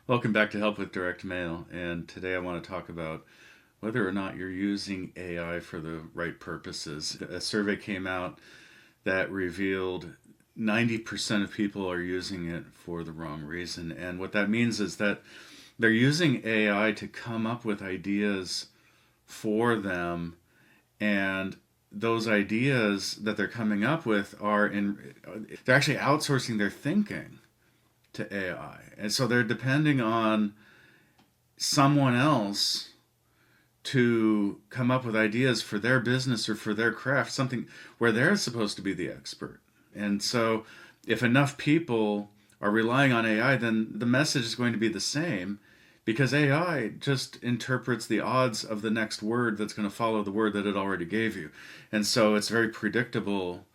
Welcome back to Help with Direct Mail, and today I want to talk about whether or not you're using AI for the right purposes. A survey came out that revealed 90% of people are using it for the wrong reason, and what that means is that they're using AI to come up with ideas for them, and those ideas that they're coming up with they're actually outsourcing their thinking to AI. And so they're depending on someone else to come up with ideas for their business or for their craft, something where they're supposed to be the expert. And so if enough people are relying on AI, then the message is going to be the same because AI just interprets the odds of the next word that's going to follow the word that it already gave you. And so it's very predictable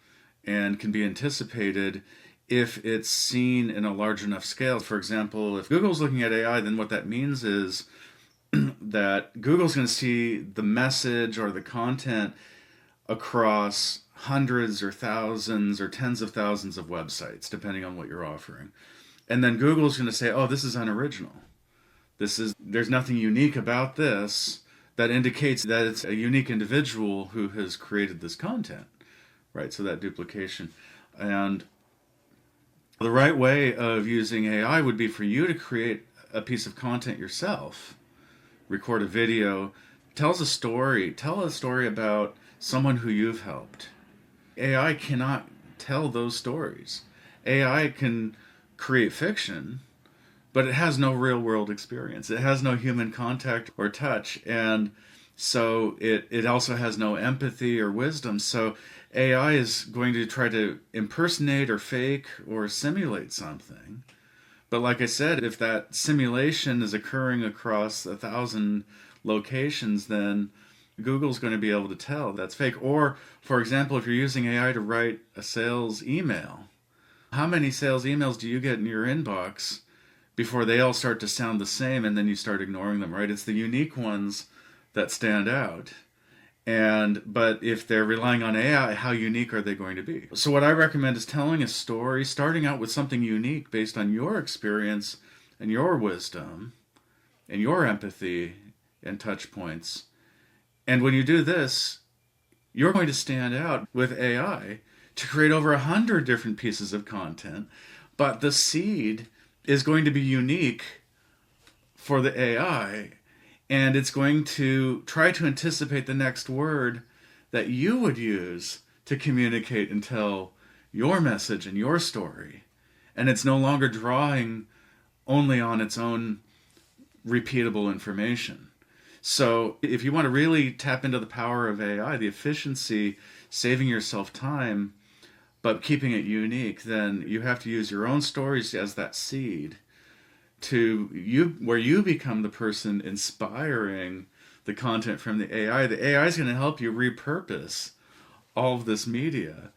and can be anticipated if it's seen in a large enough scale. For example, if Google's looking at AI, then what that means is that Google's going to see the message or the content across hundreds or thousands or tens of thousands of websites, depending on what you're offering. And then Google's going to say, oh, this is unoriginal. There's nothing unique about this that indicates that it's a unique individual who has created this content, right? So that duplication. And the right way of using AI would be for you to create a piece of content yourself, record a video, tell a story about someone who you've helped. AI cannot tell those stories. AI can create fiction, but it has no real world experience. It has no human contact or touch. And so it also has no empathy or wisdom. So AI is going to try to impersonate or fake or simulate something. But like I said, if that simulation is occurring across 1,000 locations, then Google's going to be able to tell that's fake. Or, for example, if you're using AI to write a sales email, how many sales emails do you get in your inbox before they all start to sound the same and then you start ignoring them, right? It's the unique ones that stand out. But if they're relying on AI, how unique are they going to be? So what I recommend is telling a story, starting out with something unique based on your experience and your wisdom and your empathy and touch points. And when you do this, you're going to stand out with AI to create over 100 different pieces of content. But the seed is going to be unique for the AI, and it's going to try to anticipate the next word that you would use to communicate and tell your message and your story. And it's no longer drawing only on its own repeatable information. So if you want to really tap into the power of AI, the efficiency, saving yourself time, but keeping it unique, then you have to use your own stories as that seed where you become the person inspiring the content from the AI. The AI is going to help you repurpose all of this media.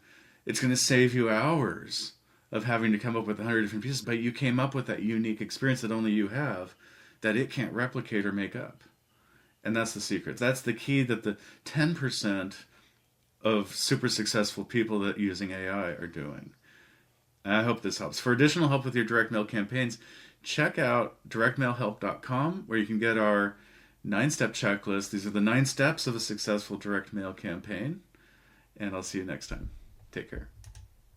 It's going to save you hours of having to come up with 100 different pieces, but you came up with that unique experience that only you have, that it can't replicate or make up. And that's the secret. That's the key that the 10% of super successful people that using AI are doing. And I hope this helps. For additional help with your direct mail campaigns, check out directmailhelp.com, where you can get our 9-step checklist. These are the 9 steps of a successful direct mail campaign. And I'll see you next time. Take care.